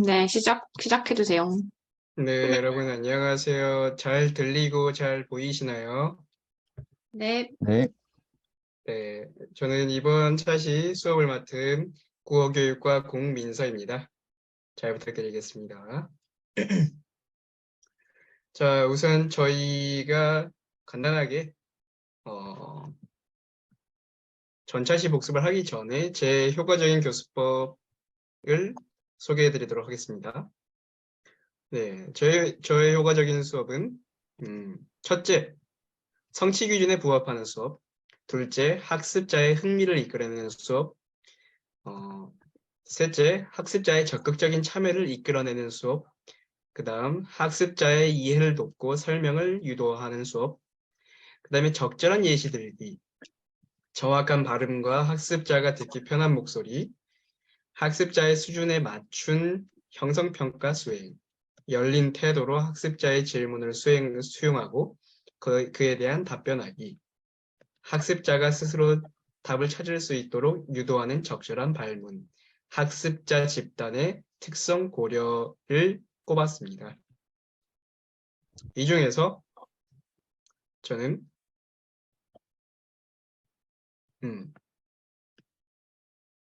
네, 시작해주세요. 네, 여러분 안녕하세요. 잘 들리고 잘 보이시나요? 네, 네, 네, 저는 이번 차시 수업을 맡은 국어교육과 공민서입니다. 잘 부탁드리겠습니다. 자, 우선 저희가 간단하게 전차시 복습을 하기 전에 제 효과적인 교수법을 소개해 드리도록 하겠습니다. 네, 저의 효과적인 수업은 첫째, 성취 기준에 부합하는 수업. 둘째, 학습자의 흥미를 이끌어내는 수업. 셋째, 학습자의 적극적인 참여를 이끌어내는 수업. 그 다음, 학습자의 이해를 돕고 설명을 유도하는 수업. 그 다음에 적절한 예시 들기, 정확한 발음과 학습자가 듣기 편한 목소리, 학습자의 수준에 맞춘 형성평가 수행, 열린 태도로 학습자의 질문을 수용하고 그에 대한 답변하기, 학습자가 스스로 답을 찾을 수 있도록 유도하는 적절한 발문, 학습자 집단의 특성 고려를 꼽았습니다. 이 중에서 저는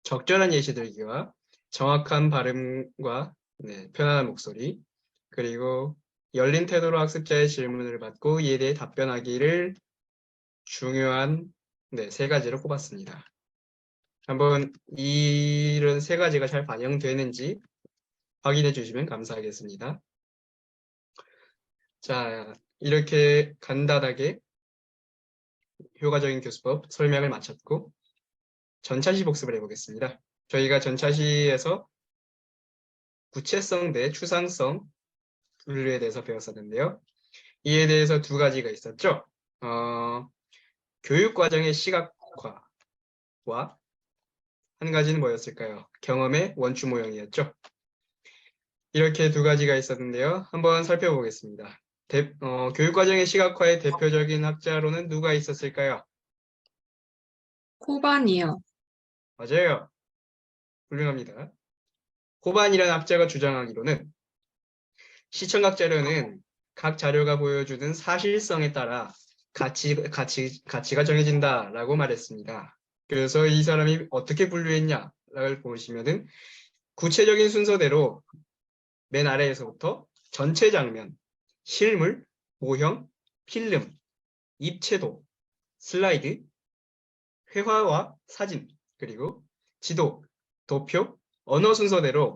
적절한 예시 들기와 정확한 발음과 편안한 목소리, 그리고 열린 태도로 학습자의 질문을 받고 이에 대해 답변하기를 중요한 세 가지로 꼽았습니다. 한번 이런 세 가지가 잘 반영되는지 확인해 주시면 감사하겠습니다. 자, 이렇게 간단하게 효과적인 교수법 설명을 마쳤고 전차시 복습을 해보겠습니다. 저희가 전차시에서 구체성 대 추상성 분류에 대해서 배웠었는데요. 이에 대해서 두 가지가 있었죠. 교육과정의 시각화와 한 가지는 뭐였을까요? 경험의 원추 모형이었죠. 이렇게 두 가지가 있었는데요. 한번 살펴보겠습니다. 교육과정의 시각화의 대표적인 학자로는 누가 있었을까요? 코반이요. 맞아요. 훌륭합니다. 호반이라는 학자가 주장하기로는 시청각 자료는 각 자료가 보여주는 사실성에 따라 가치가 정해진다라고 말했습니다. 그래서 이 사람이 어떻게 분류했냐를 보시면은 구체적인 순서대로 맨 아래에서부터 전체 장면, 실물, 모형, 필름, 입체도, 슬라이드, 회화와 사진, 그리고 지도, 도표, 언어 순서대로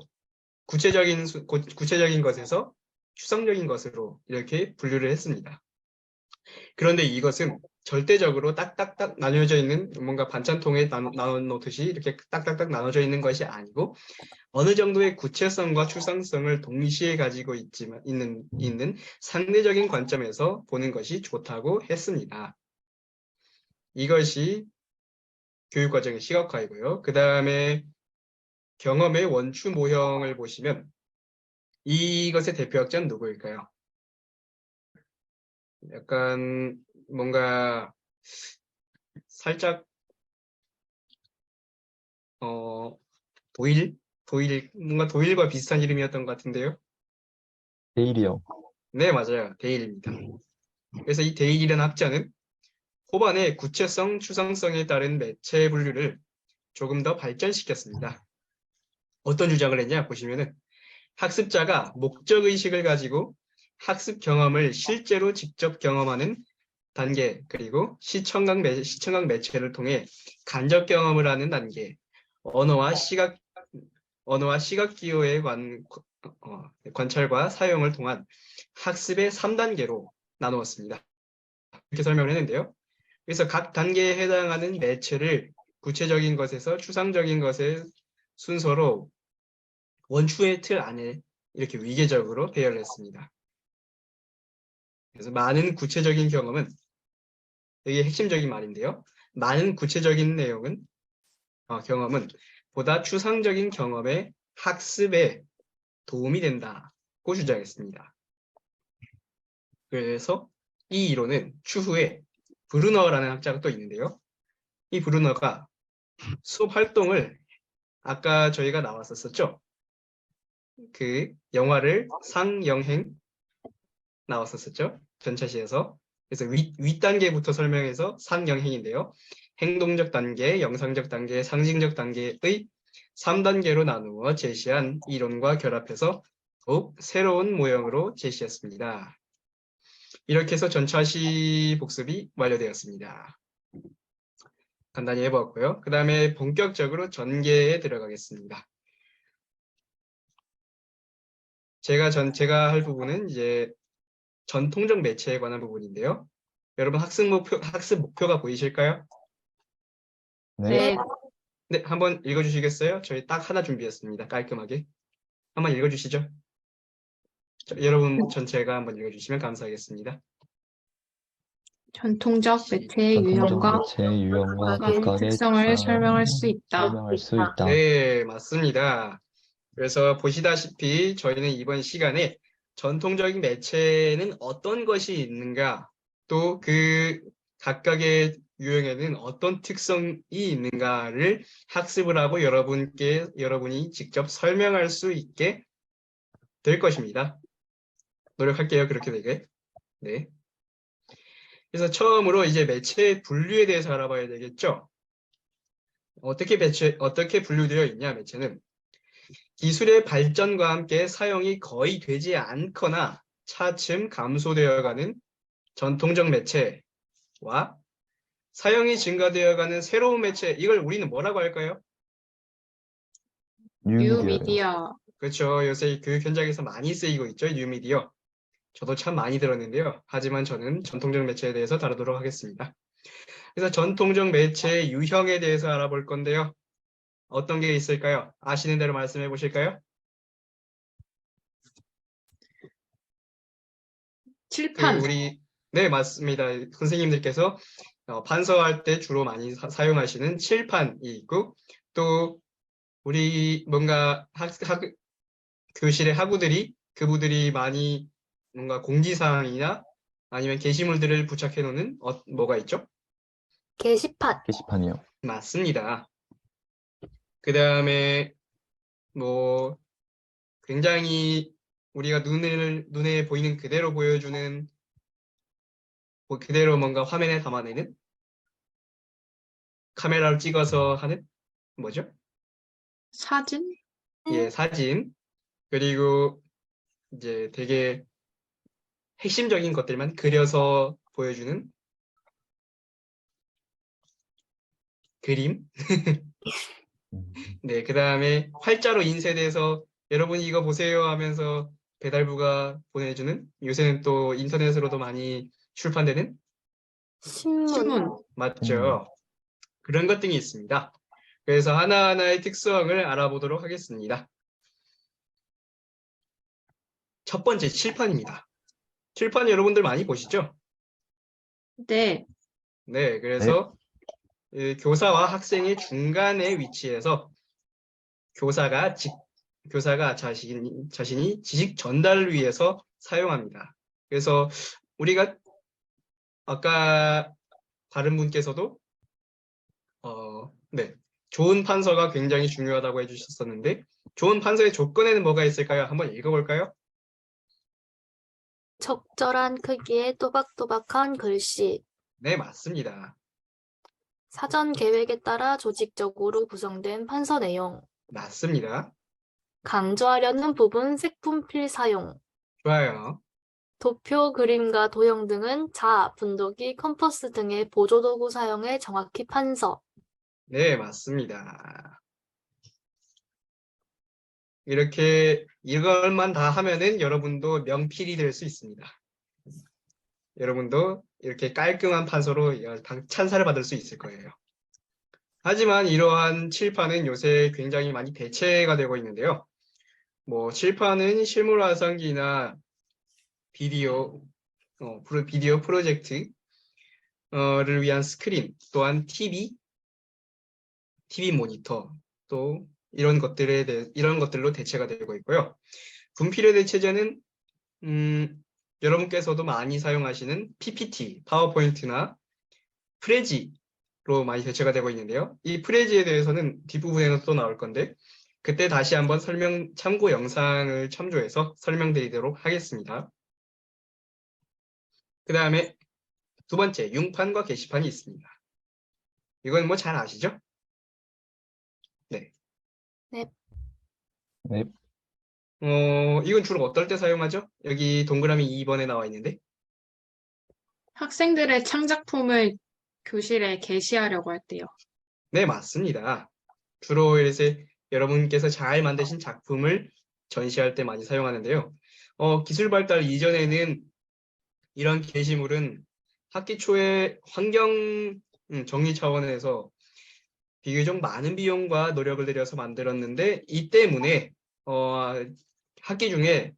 구체적인 것에서 추상적인 것으로 이렇게 분류를 했습니다. 그런데 이것은 절대적으로 딱딱딱 나뉘어져 있는 뭔가 반찬통에 나눠놓듯이 이렇게 딱딱딱 나눠져 있는 것이 아니고 어느 정도의 구체성과 추상성을 동시에 가지고 있는 상대적인 관점에서 보는 것이 좋다고 했습니다. 이것이 교육과정의 시각화이고요. 그 다음에 경험의 원추 모형을 보시면 이것의 대표학자는 누구일까요? 약간 뭔가 살짝 뭔가 도일과 비슷한 이름이었던 것 같은데요. 데일이요. 네, 맞아요. 데일입니다. 그래서 이 데일이라는 학자는 호반의 구체성, 추상성에 따른 매체 분류를 조금 더 발전시켰습니다. 어떤 주장을 했냐 보시면은 학습자가 목적의식을 가지고 학습 경험을 실제로 직접 경험하는 단계, 그리고 시청각 매체를 통해 간접 경험을 하는 단계, 언어와 시각 기호의 관찰과 사용을 통한 학습의 3단계로 나누었습니다. 이렇게 설명을 했는데요. 그래서 각 단계에 해당하는 매체를 구체적인 것에서 추상적인 것의 순서로 원추의 틀 안에 이렇게 위계적으로 배열을 했습니다. 그래서 많은 구체적인 경험은, 이게 핵심적인 말인데요. 많은 구체적인 경험은 보다 추상적인 경험의 학습에 도움이 된다고 주장했습니다. 그래서 이 이론은 추후에 브루너라는 학자가 또 있는데요. 이 브루너가 수업 활동을 아까 저희가 나왔었죠. 그 영화를 상영행 나왔었죠. 전차시에서. 그래서 윗단계부터 설명해서 상영행인데요. 행동적 단계, 영상적 단계, 상징적 단계의 3단계로 나누어 제시한 이론과 결합해서 더욱 새로운 모형으로 제시했습니다. 이렇게 해서 전차시 복습이 완료되었습니다. 간단히 해보았고요. 그 다음에 본격적으로 전개에 들어가겠습니다. 제가 할 부분은 이제 전통적 매체에 관한 부분인데요. 여러분 학습 목표가 보이실까요? 네. 네, 한번 읽어주시겠어요? 저희 딱 하나 준비했습니다. 깔끔하게. 한번 읽어주시죠. 여러분 전체가 한번 읽어주시면 감사하겠습니다. 전통적 매체의 전통적 유형과 매체의 유형과 각각의 각각의 특성을 설명할 수 있다. 설명할 수 있다. 네, 맞습니다. 그래서 보시다시피 저희는 이번 시간에 전통적인 매체는 어떤 것이 있는가, 또 그 각각의 유형에는 어떤 특성이 있는가를 학습을 하고 여러분이 직접 설명할 수 있게 될 것입니다. 노력할게요. 그렇게 되게. 네. 그래서 처음으로 이제 매체의 분류에 대해서 알아봐야 되겠죠. 어떻게 분류되어 있냐, 매체는. 기술의 발전과 함께 사용이 거의 되지 않거나 차츰 감소되어가는 전통적 매체와 사용이 증가되어가는 새로운 매체, 이걸 우리는 뭐라고 할까요? 뉴미디어요. 뉴미디어. 그렇죠. 요새 교육 현장에서 많이 쓰이고 있죠. 뉴미디어. 저도 참 많이 들었는데요. 하지만 저는 전통적 매체에 대해서 다루도록 하겠습니다. 그래서 전통적 매체의 유형에 대해서 알아볼 건데요. 어떤 게 있을까요? 아시는 대로 말씀해 보실까요? 칠판. 네, 맞습니다. 선생님들께서 판서할 때 주로 많이 사용하시는 칠판이 있고, 또 우리 뭔가 교실의 그분들이 많이 뭔가 공지사항이나 아니면 게시물들을 부착해 놓는 뭐가 있죠? 게시판이요. 맞습니다. 그 다음에 뭐 굉장히 우리가 눈에 보이는 그대로 보여주는 그대로 뭔가 화면에 담아내는 카메라로 찍어서 하는 뭐죠? 사진. 예, 사진. 그리고 이제 되게 핵심적인 것들만 그려서 보여주는 그림. 네, 그 다음에 활자로 인쇄돼서 여러분이 이거 보세요 하면서 배달부가 보내주는, 요새는 또 인터넷으로도 많이 출판되는 신문. 맞죠? 그런 것 등이 있습니다. 그래서 하나하나의 특성을 알아보도록 하겠습니다. 첫 번째, 칠판입니다. 칠판 여러분들 많이 보시죠? 네. 네, 그래서 교사와 학생의 중간에 위치해서 교사가 자신이 지식 전달을 위해서 사용합니다. 그래서 우리가 아까 다른 분께서도 네, 좋은 판서가 굉장히 중요하다고 해주셨었는데, 좋은 판서의 조건에는 뭐가 있을까요? 한번 읽어볼까요? 적절한 크기의 또박또박한 글씨, 네, 맞습니다. 사전 계획에 따라 조직적으로 구성된 판서 내용, 맞습니다. 강조하려는 부분 색분필 사용, 좋아요. 도표, 그림과 도형 등은 자, 분도기, 컴퍼스 등의 보조도구 사용에 정확히 판서, 네, 맞습니다. 이렇게 이것만 다 하면은 여러분도 명필이 될 수 있습니다. 여러분도 이렇게 깔끔한 판서로 찬사를 받을 수 있을 거예요. 하지만 이러한 칠판은 요새 굉장히 많이 대체가 되고 있는데요. 뭐 칠판은 실물 화상기나 비디오 프로젝트를 위한 스크린, 또한 TV 모니터, 또 이런 것들로 대체가 되고 있고요. 분필의 대체제는 여러분께서도 많이 사용하시는 PPT, 파워포인트나 프레지로 많이 대체가 되고 있는데요. 이 프레지에 대해서는 뒷부분에는 또 나올 건데 그때 다시 한번 참고 영상을 참조해서 설명드리도록 하겠습니다. 그 다음에 두 번째, 융판과 게시판이 있습니다. 이건 뭐 잘 아시죠? 네. 네. 이건 주로 어떨 때 사용하죠? 여기 동그라미 2번에 나와 있는데. 학생들의 창작품을 교실에 게시하려고 할 때요. 네, 맞습니다. 주로 이제 여러분께서 잘 만드신 작품을 전시할 때 많이 사용하는데요. 기술 발달 이전에는 이런 게시물은 학기 초에 환경 정리 차원에서 비교적 많은 비용과 노력을 들여서 만들었는데 이 때문에 학기 중에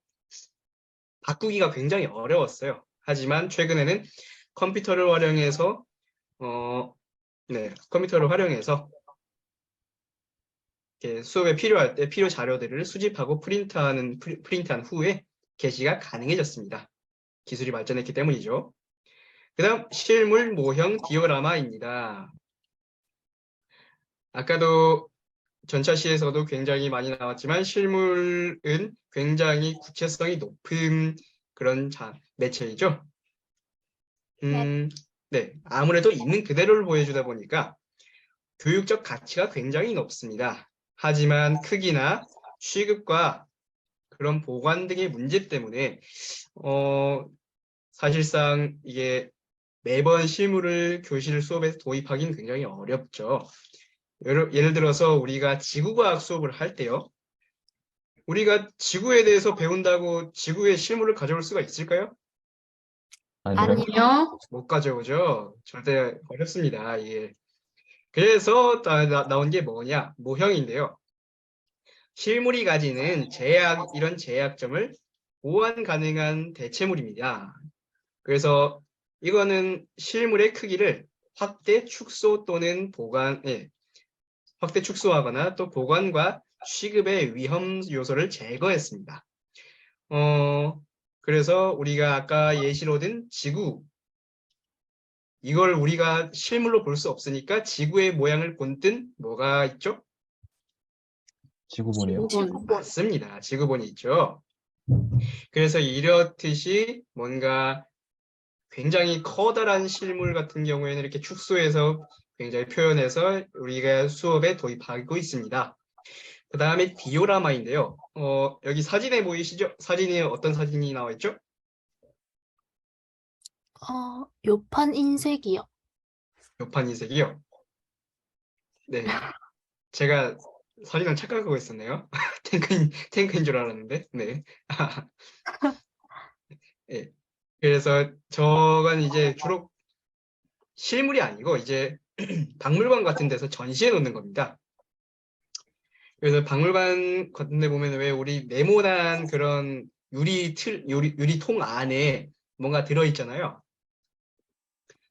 바꾸기가 굉장히 어려웠어요. 하지만 최근에는 컴퓨터를 활용해서 이렇게 수업에 필요할 때 필요 자료들을 수집하고 프린트한 후에 게시가 가능해졌습니다. 기술이 발전했기 때문이죠. 그 다음 실물 모형 디오라마입니다. 아까도 전차시에서도 굉장히 많이 나왔지만 실물은 굉장히 구체성이 높은 그런 매체이죠. 네, 아무래도 있는 그대로를 보여주다 보니까 교육적 가치가 굉장히 높습니다. 하지만 크기나 취급과 그런 보관 등의 문제 때문에 사실상 이게 매번 실물을 교실 수업에 도입하기는 굉장히 어렵죠. 예를 들어서 우리가 지구과학 수업을 할 때요. 우리가 지구에 대해서 배운다고 지구의 실물을 가져올 수가 있을까요? 아니요. 아니요. 못 가져오죠. 절대 어렵습니다. 이게. 그래서 나온 게 뭐냐? 모형인데요. 실물이 가지는 이런 제약점을 보완 가능한 대체물입니다. 그래서 이거는 실물의 크기를 확대, 축소 또는 확대, 축소하거나 또 보관과 취급의 위험 요소를 제거했습니다. 그래서 우리가 아까 예시로 든 지구, 이걸 우리가 실물로 볼 수 없으니까 지구의 모양을 본뜬 뭐가 있죠? 지구본이요. 지구본. 맞습니다. 지구본이 있죠. 그래서 이렇듯이 뭔가 굉장히 커다란 실물 같은 경우에는 이렇게 축소해서 굉장히 표현해서 우리가 수업에 도입하고 있습니다. 그 다음에 디오라마인데요. 여기 사진에 보이시죠? 사진에 어떤 사진이 나와 있죠? 요판 인쇄기요. 요판 인쇄기요. 네, 제가 사진을 착각하고 있었네요. 탱크인 줄 알았는데. 네. 네. 그래서 저건 이제 주로 실물이 아니고 이제 박물관 같은 데서 전시해 놓는 겁니다. 그래서 박물관 같은 데 보면 왜 우리 네모난 그런 유리통 안에 뭔가 들어있잖아요.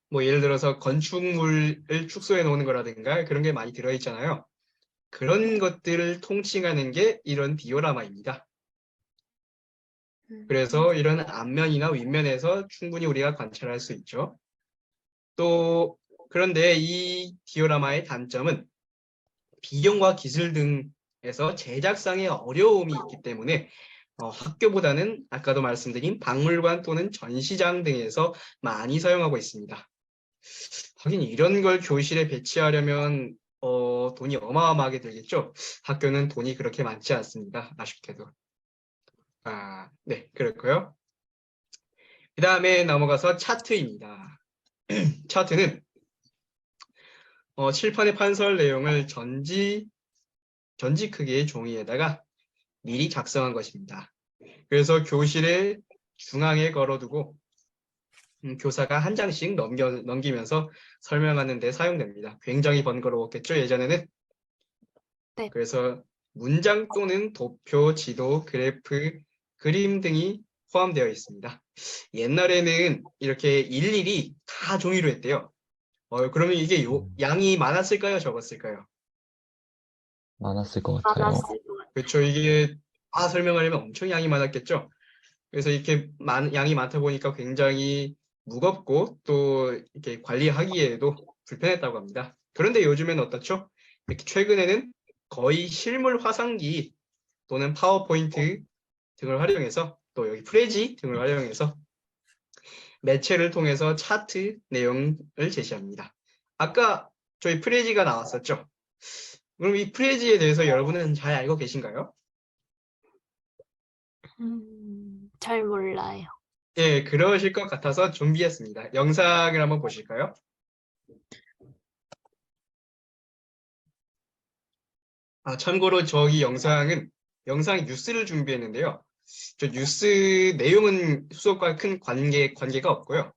뭐 예를 들어서 건축물을 축소해 놓는 거라든가 그런 게 많이 들어있잖아요. 그런 것들을 통칭하는 게 이런 디오라마입니다. 그래서 이런 앞면이나 윗면에서 충분히 우리가 관찰할 수 있죠. 또 그런데 이 디오라마의 단점은 비용과 기술 등에서 제작상의 어려움이 있기 때문에 학교보다는 아까도 말씀드린 박물관 또는 전시장 등에서 많이 사용하고 있습니다. 하긴 이런 걸 교실에 배치하려면 돈이 어마어마하게 들겠죠. 학교는 돈이 그렇게 많지 않습니다. 아쉽게도. 네, 그렇고요. 그 다음에 넘어가서 차트입니다. 차트는 칠판의 판서할 내용을 전지 크기의 종이에다가 미리 작성한 것입니다. 그래서 교실의 중앙에 걸어두고 교사가 한 장씩 넘기면서 설명하는 데 사용됩니다. 굉장히 번거로웠겠죠, 예전에는? 네. 그래서 문장 또는 도표, 지도, 그래프, 그림 등이 포함되어 있습니다. 옛날에는 이렇게 일일이 다 종이로 했대요. 그러면 이게 양이 많았을까요, 적었을까요? 많았을 것 같아요. 많았을 것 같아요. 그렇죠. 이게 설명하려면 엄청 양이 많았겠죠. 그래서 이렇게 양이 많다 보니까 굉장히 무겁고 또 이렇게 관리하기에도 불편했다고 합니다. 그런데 요즘에는 어떻죠? 이렇게 최근에는 거의 실물 화상기 또는 파워포인트 등을 활용해서 또 여기 프레지 등을 활용해서 매체를 통해서 차트 내용을 제시합니다. 아까 저희 프레지가 나왔었죠? 그럼 이 프레지에 대해서 여러분은 잘 알고 계신가요? 잘 몰라요. 예, 그러실 것 같아서 준비했습니다. 영상을 한번 보실까요? 참고로 저희 영상 뉴스를 준비했는데요. 저 뉴스 내용은 수업과 큰 관계가 없고요.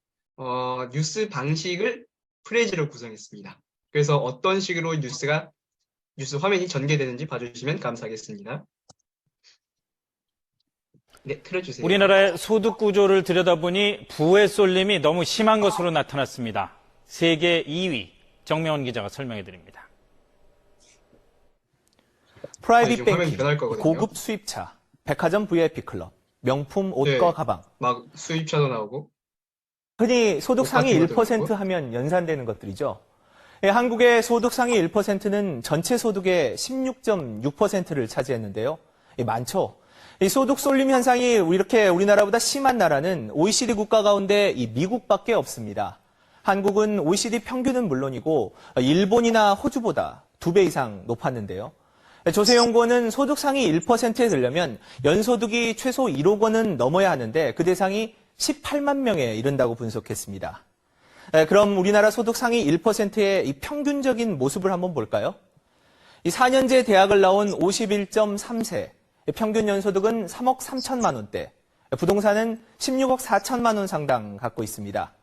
뉴스 방식을 프레지로 구성했습니다. 그래서 어떤 식으로 뉴스 화면이 전개되는지 봐주시면 감사하겠습니다. 네, 틀어주세요. 우리나라의 소득 구조를 들여다보니 부의 쏠림이 너무 심한 것으로 나타났습니다. 세계 2위 정명원 기자가 설명해 드립니다. 프라이빗 지금 화면이 뱅킹, 변할 거거든요. 고급 수입차, 백화점 VIP 클럽, 명품 옷과 네. 가방. 막 수입차도 나오고. 흔히 소득 상위 옷 같은 1% 것도 하면 연산되는 것들이죠. 예, 한국의 소득 상위 1%는 전체 소득의 16.6%를 차지했는데요. 많죠. 이 소득 쏠림 현상이 이렇게 우리나라보다 심한 나라는 OECD 국가 가운데 이 미국밖에 없습니다. 한국은 OECD 평균은 물론이고 일본이나 호주보다 2배 이상 높았는데요. 조세연구원은 소득 상위 1%에 들려면 연소득이 최소 1억 원은 넘어야 하는데 그 대상이 18만 명에 이른다고 분석했습니다. 그럼 우리나라 소득 상위 1%의 이 평균적인 모습을 한번 볼까요? 이 4년제 대학을 나온 51.3세, 평균 연소득은 3억 3천만 원대, 부동산은 16억 4천만 원 상당 갖고 있습니다.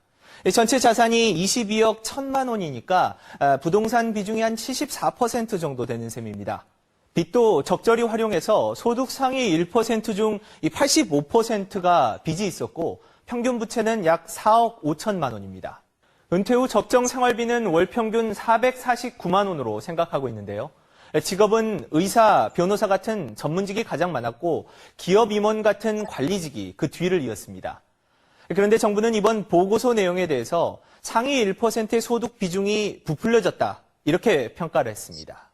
전체 자산이 22억 1천만 원이니까 부동산 비중이 한 74% 정도 되는 셈입니다. 빚도 적절히 활용해서 소득 상위 1% 중 85%가 빚이 있었고 평균 부채는 약 4억 5천만 원입니다. 은퇴 후 적정 생활비는 월 평균 449만 원으로 생각하고 있는데요. 직업은 의사, 변호사 같은 전문직이 가장 많았고 기업 임원 같은 관리직이 그 뒤를 이었습니다. 그런데 정부는 이번 보고서 내용에 대해서 상위 1%의 소득 비중이 부풀려졌다 이렇게 평가를 했습니다.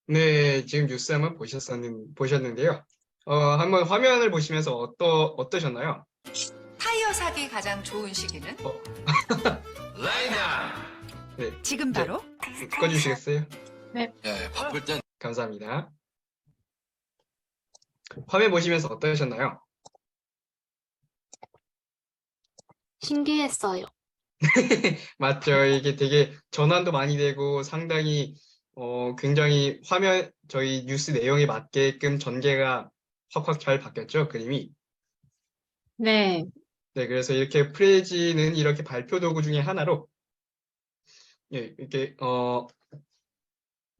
네, 지금 뉴스 한번 보셨는데요. 한번 화면을 보시면서 어떠셨나요? 타이어 사기 가장 좋은 시기는? 네, 지금 바로? 꺼주시겠어요? 바쁠 땐 감사합니다. 화면 보시면서 어떠셨나요? 신기했어요. 맞죠. 이게 되게 전환도 많이 되고 상당히 굉장히 저희 뉴스 내용에 맞게끔 전개가 확확 잘 바뀌었죠, 그림이. 네. 네, 그래서 이렇게 프레지는 이렇게 발표 도구 중에 하나로 예, 이렇게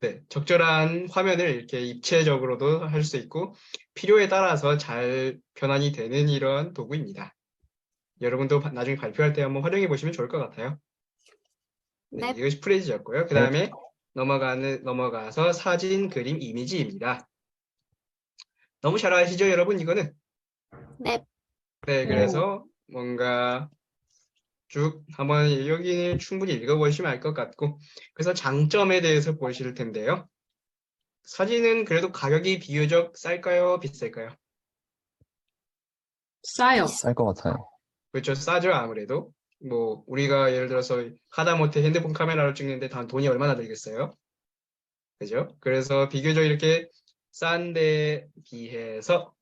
네, 적절한 화면을 이렇게 입체적으로도 할 수 있고 필요에 따라서 잘 변환이 되는 이런 도구입니다. 여러분도 나중에 발표할 때 한번 활용해 보시면 좋을 것 같아요. 네, 네. 이것이 프레지였고요. 그 다음에 넘어가서 사진, 그림, 이미지입니다. 너무 잘 아시죠, 여러분? 이거는? 네. 네, 그래서 뭔가 쭉 한번 여기는 충분히 읽어보시면 알 것 같고 그래서 장점에 대해서 보실 텐데요. 사진은 그래도 가격이 비교적 쌀까요? 비쌀까요? 싸요. 쌀 것 같아요. 그렇죠. 싸죠, 아무래도. 뭐 우리가 예를 들어서 하다못해 핸드폰 카메라로 찍는데 단 돈이 얼마나 들겠어요? 그죠? 그래서 비교적 이렇게 싼 데 비해서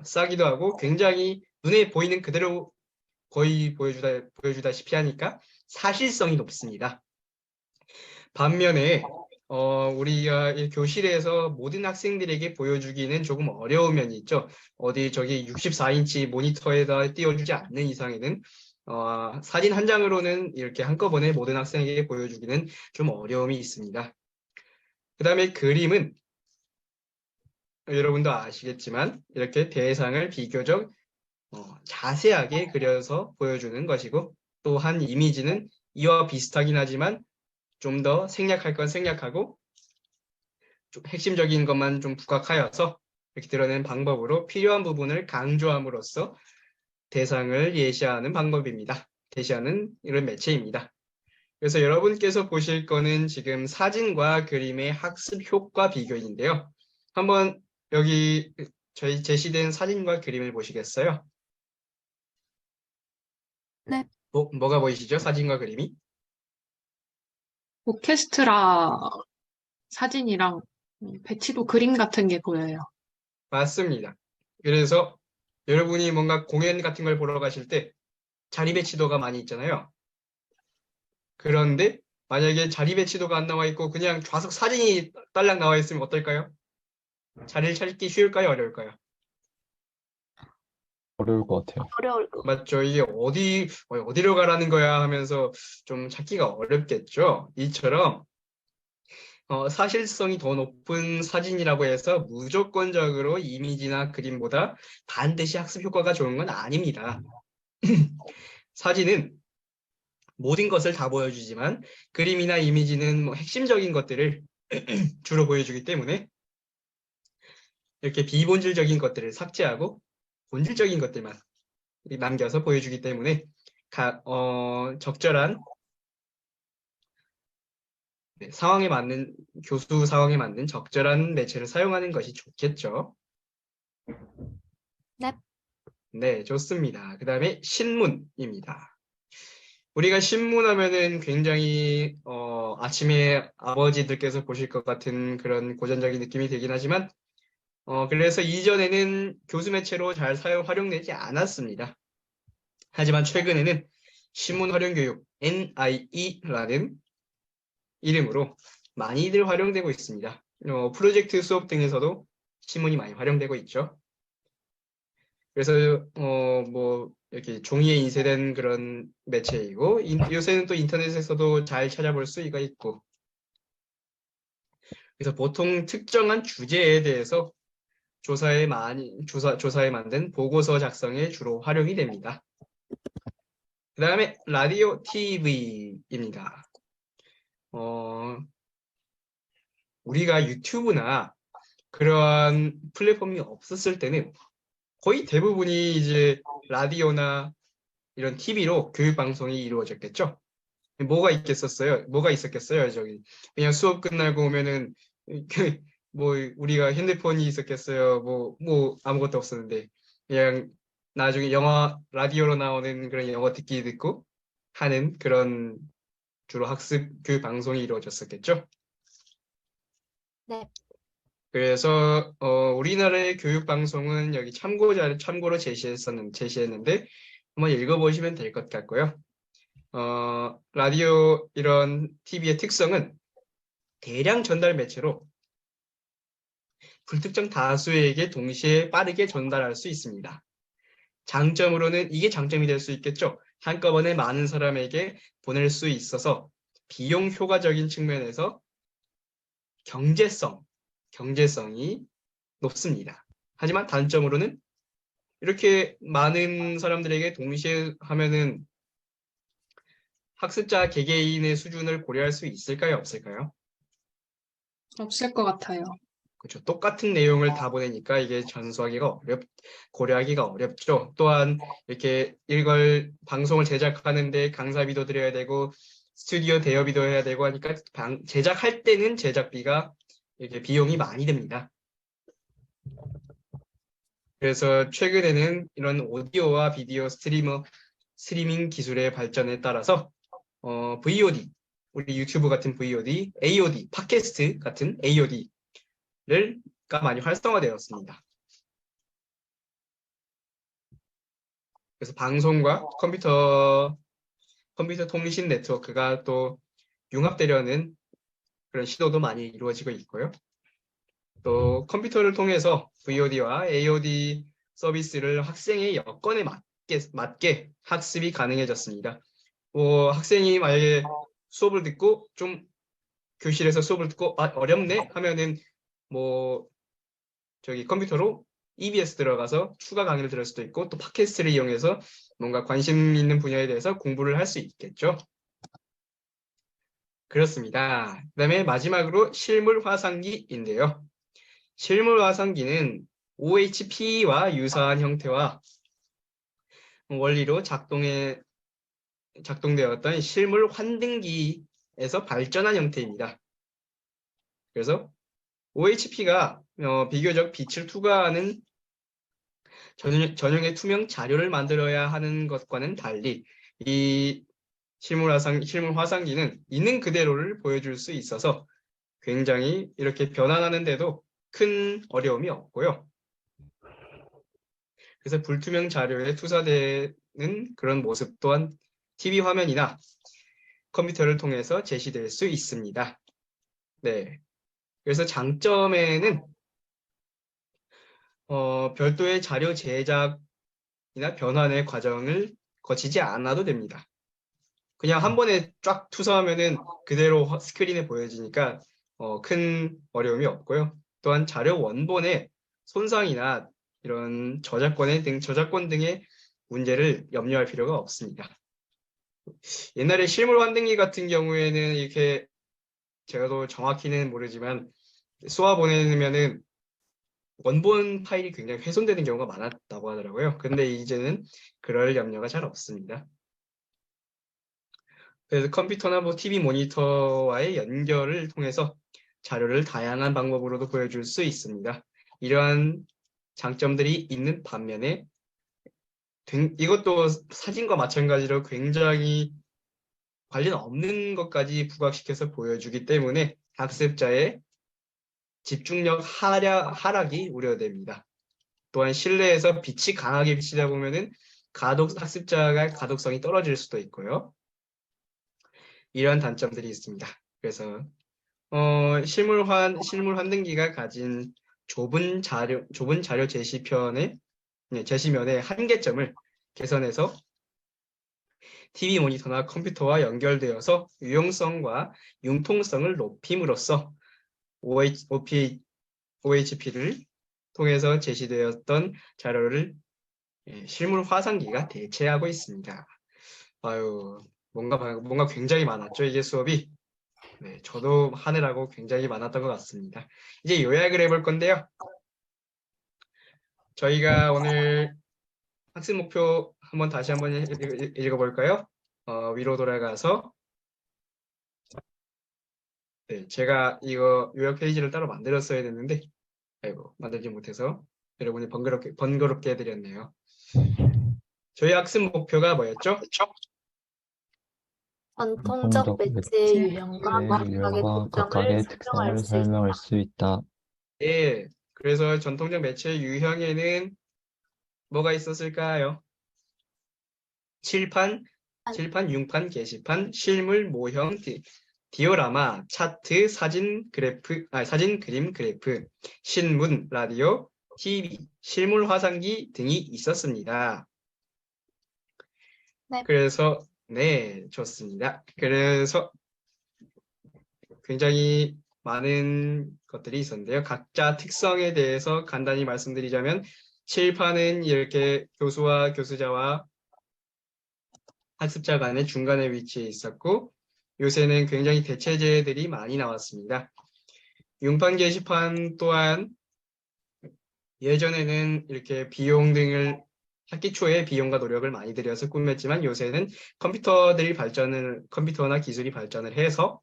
싸기도 하고 굉장히 눈에 보이는 그대로 거의 보여주다시피 하니까 사실성이 높습니다. 반면에 우리가 이 교실에서 모든 학생들에게 보여주기는 조금 어려운 면이 있죠. 어디 저기 64인치 모니터에다 띄워주지 않는 이상에는 사진 한 장으로는 이렇게 한꺼번에 모든 학생에게 보여주기는 좀 어려움이 있습니다. 그 다음에 그림은 여러분도 아시겠지만 이렇게 대상을 비교적 자세하게 그려서 보여주는 것이고 또한 이미지는 이와 비슷하긴 하지만 좀 더 생략할 건 생략하고 좀 핵심적인 것만 좀 부각하여서 이렇게 드러낸 방법으로 필요한 부분을 강조함으로써 대상을 예시하는 방법입니다. 제시하는 이런 매체입니다. 그래서 여러분께서 보실 거는 지금 사진과 그림의 학습 효과 비교인데요. 한번 여기 저희 제시된 사진과 그림을 보시겠어요? 네. 뭐가 보이시죠? 사진과 그림이? 오케스트라 사진이랑 배치도 그림 같은 게 보여요. 맞습니다. 그래서 여러분이 뭔가 공연 같은 걸 보러 가실 때 자리 배치도가 많이 있잖아요. 그런데 만약에 자리 배치도가 안 나와 있고 그냥 좌석 사진이 딸랑 나와 있으면 어떨까요? 자리를 찾기 쉬울까요? 어려울까요? 어려울 것 같아요. 어려울 거. 맞죠? 이게 어디로 가라는 거야 하면서 좀 찾기가 어렵겠죠? 이처럼 사실성이 더 높은 사진이라고 해서 무조건적으로 이미지나 그림보다 반드시 학습 효과가 좋은 건 아닙니다. 사진은 모든 것을 다 보여주지만 그림이나 이미지는 뭐 핵심적인 것들을 주로 보여주기 때문에 이렇게 비본질적인 것들을 삭제하고 본질적인 것들만 남겨서 보여주기 때문에 적절한 상황에 맞는 교수 상황에 맞는 적절한 매체를 사용하는 것이 좋겠죠. 네. 네, 좋습니다. 그 다음에 신문입니다. 우리가 신문하면은 굉장히 아침에 아버지들께서 보실 것 같은 그런 고전적인 느낌이 되긴 하지만 그래서 이전에는 교수 매체로 잘 활용되지 않았습니다. 하지만 최근에는 신문 활용 교육 NIE라는 이름으로 많이들 활용되고 있습니다. 프로젝트 수업 등에서도 신문이 많이 활용되고 있죠. 그래서 뭐 이렇게 종이에 인쇄된 그런 매체이고 요새는 또 인터넷에서도 잘 찾아볼 수가 있고 그래서 보통 특정한 주제에 대해서 조사에 만든 보고서 작성에 주로 활용이 됩니다. 그 다음에 라디오 TV입니다. 우리가 유튜브나 그러한 플랫폼이 없었을 때는 거의 대부분이 이제 라디오나 이런 TV로 교육 방송이 이루어졌겠죠. 뭐가 있었겠어요? 저기 그냥 수업 끝나고 오면은 뭐 우리가 핸드폰이 있었겠어요. 뭐 아무것도 없었는데 그냥 나중에 라디오로 나오는 그런 영어 듣고 하는 그런 주로 학습 교육 방송이 이루어졌었겠죠. 네. 그래서 우리나라의 교육 방송은 여기 참고로 제시했는데 한번 읽어보시면 될 것 같고요. 라디오 이런 TV의 특성은 대량 전달 매체로 불특정 다수에게 동시에 빠르게 전달할 수 있습니다. 장점으로는 이게 장점이 될 수 있겠죠. 한꺼번에 많은 사람에게 보낼 수 있어서 비용 효과적인 측면에서 경제성이 높습니다. 하지만 단점으로는 이렇게 많은 사람들에게 동시에 하면은 학습자 개개인의 수준을 고려할 수 있을까요? 없을까요? 없을 것 같아요. 그렇죠. 똑같은 내용을 다 보내니까 이게 고려하기가 어렵죠. 또한 이렇게 이걸 방송을 제작하는데 강사비도 드려야 되고 스튜디오 대여비도 해야 되고 하니까 제작할 때는 제작비가 이렇게 비용이 많이 듭니다. 그래서 최근에는 이런 오디오와 비디오 스트리밍 기술의 발전에 따라서 VOD, 우리 유튜브 같은 VOD, AOD, 팟캐스트 같은 AOD가 많이 활성화되었습니다. 그래서 방송과 컴퓨터 통신 네트워크가 또 융합되려는 그런 시도도 많이 이루어지고 있고요. 또 컴퓨터를 통해서 VOD와 AOD 서비스를 학생의 여건에 맞게 학습이 가능해졌습니다. 학생이 만약에 수업을 듣고 좀 교실에서 수업을 듣고 어렵네 하면은 저기 컴퓨터로 EBS 들어가서 추가 강의를 들을 수도 있고 또 팟캐스트를 이용해서 뭔가 관심 있는 분야에 대해서 공부를 할 수 있겠죠. 그렇습니다. 그 다음에 마지막으로 실물 화상기인데요. 실물 화상기는 OHP와 유사한 형태와 원리로 작동되었던 실물 환등기에서 발전한 형태입니다. 그래서 OHP가 비교적 빛을 투과하는 전용의 투명 자료를 만들어야 하는 것과는 달리 이 실물 화상기는 있는 그대로를 보여줄 수 있어서 굉장히 이렇게 변환하는데도 큰 어려움이 없고요. 그래서 불투명 자료에 투사되는 그런 모습 또한 TV 화면이나 컴퓨터를 통해서 제시될 수 있습니다. 네. 그래서 장점에는 별도의 자료 제작이나 변환의 과정을 거치지 않아도 됩니다. 그냥 한 번에 쫙 투사하면은 그대로 스크린에 보여지니까 큰 어려움이 없고요. 또한 자료 원본의 손상이나 이런 저작권 등의 문제를 염려할 필요가 없습니다. 옛날에 실물 환등기 같은 경우에는 이렇게 제가 정확히는 모르지만 쏘아 보내면은 원본 파일이 굉장히 훼손되는 경우가 많았다고 하더라고요. 근데 이제는 그럴 염려가 잘 없습니다. 그래서 컴퓨터나 TV 모니터와의 연결을 통해서 자료를 다양한 방법으로도 보여줄 수 있습니다. 이러한 장점들이 있는 반면에 이것도 사진과 마찬가지로 굉장히 관련 없는 것까지 부각시켜서 보여주기 때문에 학습자의 집중력 하락이 우려됩니다. 또한 실내에서 빛이 강하게 비치다 보면은 학습자가 가독성이 떨어질 수도 있고요. 이러한 단점들이 있습니다. 그래서 실물 환등기가 가진 좁은 자료 제시면의 한계점을 개선해서 TV 모니터나 컴퓨터와 연결되어서 유용성과 융통성을 높임으로써 OHP를 통해서 제시되었던 자료를 실물 화상기가 대체하고 있습니다. 뭔가 굉장히 많았죠, 이게 수업이. 네, 저도 하느라고 굉장히 많았던 것 같습니다. 이제 요약을 해볼 건데요. 저희가 오늘 학습 목표 다시 한번 읽어볼까요? 위로 돌아가서 네, 제가 이거 요약 페이지를 따로 만들었어야 됐는데 만들지 못해서 여러분이 번거롭게 해드렸네요. 저희 학습 목표가 뭐였죠? 전통적 매체의 유형과 각각의 특성을 설명할 수 있다. 네, 그래서 전통적 매체의 유형에는 뭐가 있었을까요? 칠판, 융판, 게시판, 실물, 모형, 디오라마, 차트, 사진, 그림, 그래프, 신문, 라디오, TV, 실물 화상기 등이 있었습니다. 네. 그래서 네, 좋습니다. 그래서 굉장히 많은 것들이 있었는데요. 각자 특성에 대해서 간단히 말씀드리자면 칠판은 이렇게 교수와 교수자와 학습자 간의 중간에 위치해 있었고 요새는 굉장히 대체제들이 많이 나왔습니다. 융판 게시판 또한 예전에는 이렇게 비용 학기 초에 비용과 노력을 많이 들여서 꾸몄지만 요새는 컴퓨터나 기술이 발전을 해서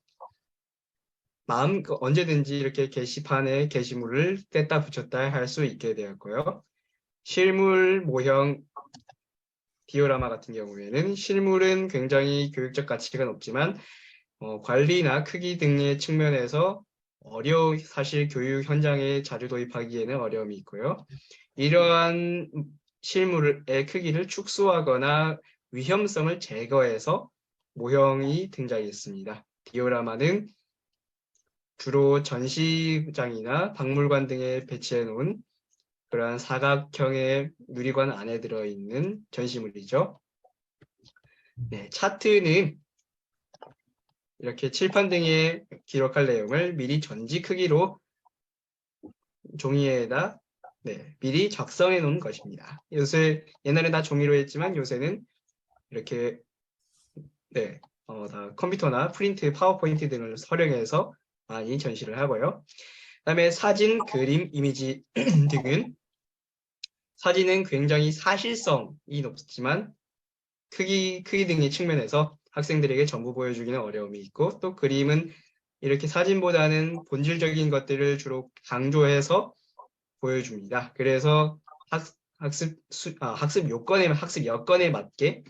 언제든지 이렇게 게시판에 게시물을 뗐다 붙였다 할 수 있게 되었고요. 실물, 모형, 디오라마 같은 경우에는 실물은 굉장히 교육적 가치가 높지만 관리나 크기 등의 측면에서 사실 교육 현장에 자주 도입하기에는 어려움이 있고요. 이러한 실물의 크기를 축소하거나 위험성을 제거해서 모형이 등장했습니다. 디오라마는 주로 전시장이나 박물관 등에 배치해 놓은 그러한 사각형의 유리관 안에 들어있는 전시물이죠. 네, 차트는 이렇게 칠판 등에 기록할 내용을 미리 전지 크기로 종이에다 미리 작성해 놓은 것입니다. 옛날에 다 종이로 했지만 요새는 이렇게 다 컴퓨터나 프린트, 파워포인트 등을 활용해서 많이 전시를 하고요. 그다음에 사진, 그림, 이미지 등은 사진은 굉장히 사실성이 높지만 크기 등의 측면에서 학생들에게 전부 보여주기는 어려움이 있고, 또 그림은 이렇게 사진보다는 본질적인 것들을 주로 강조해서 보여줍니다. 그래서 학습 여건에 맞게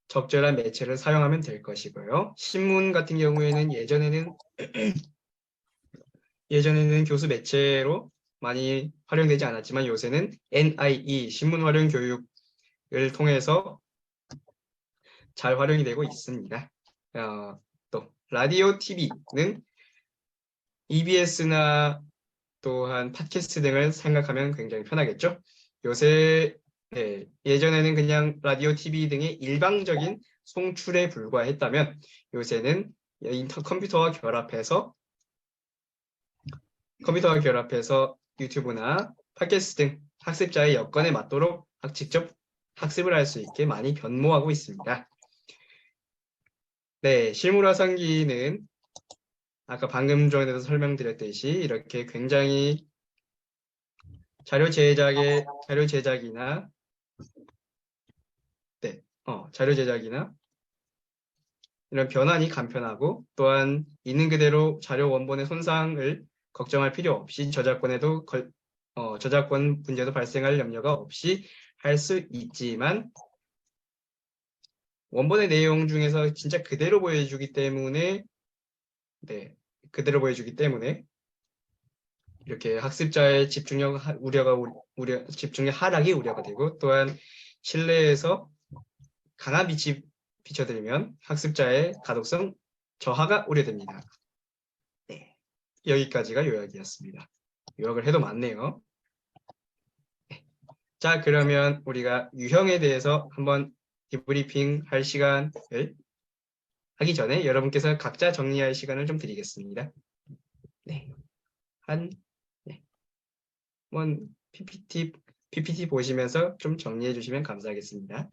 적절한 매체를 사용하면 될 것이고요. 신문 같은 경우에는 예전에는 교수 매체로 많이 활용되지 않았지만 요새는 NIE 신문 활용 교육을 통해서 잘 활용이 되고 있습니다. 또 라디오, TV는 EBS나 또한 팟캐스트 등을 생각하면 굉장히 편하겠죠. 요새 예전에는 그냥 라디오, TV 등의 일방적인 송출에 불과했다면 요새는 컴퓨터와 결합해서 유튜브나 팟캐스트 등 학습자의 여건에 맞도록 직접 학습을 할 수 있게 많이 변모하고 있습니다. 네, 실물화상기는 아까 방금 전에도 설명드렸듯이 이렇게 굉장히 자료 제작이나 이런 변환이 간편하고, 또한 있는 그대로 자료 원본의 손상을 걱정할 필요 없이 저작권 문제도 발생할 염려가 없이 할 수 있지만, 원본의 내용 중에서 진짜 그대로 보여주기 때문에 이렇게 학습자의 집중력 하락이 우려가 되고, 또한 실내에서 강한 빛이 비춰들면 학습자의 가독성 저하가 우려됩니다. 네, 여기까지가 요약이었습니다. 요약을 해도 많네요. 자, 그러면 우리가 유형에 대해서 한번 디브리핑 할 시간을 하기 전에 여러분께서 각자 정리할 시간을 좀 드리겠습니다. 한번 PPT 보시면서 좀 정리해 주시면 감사하겠습니다.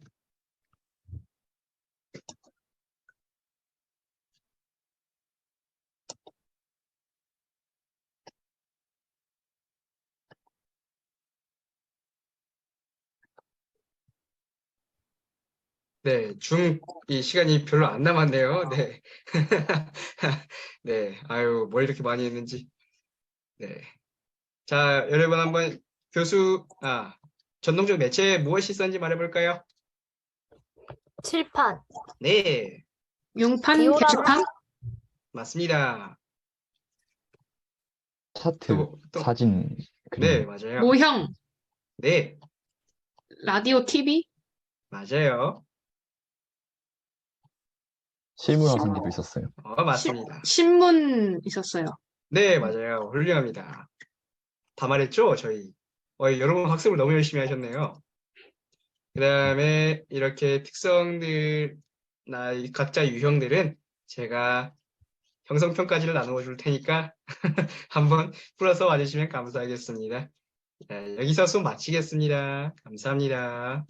네, 이 시간이 별로 안 남았네요. 네. 네, 아유, 뭘 이렇게 많이 했는지. 네. 자, 여러분 한번 전통적 매체 무엇이 있었는지 말해볼까요? 칠판, 네, 용판, 디오라마. 게시판, 맞습니다. 차트, 또. 사진, 네, 그림. 맞아요. 모형, 네, 라디오, TV, 맞아요. 실물화상기도 있었어요. 맞습니다. 신문 있었어요. 네, 맞아요. 훌륭합니다. 다 말했죠, 저희. 여러분 학습을 너무 열심히 하셨네요. 그 다음에 이렇게 특성들나 각자 유형들은 제가 형성평가지를 나누어 줄 테니까 한번 풀어서 와주시면 감사하겠습니다. 자, 여기서 수업 마치겠습니다. 감사합니다.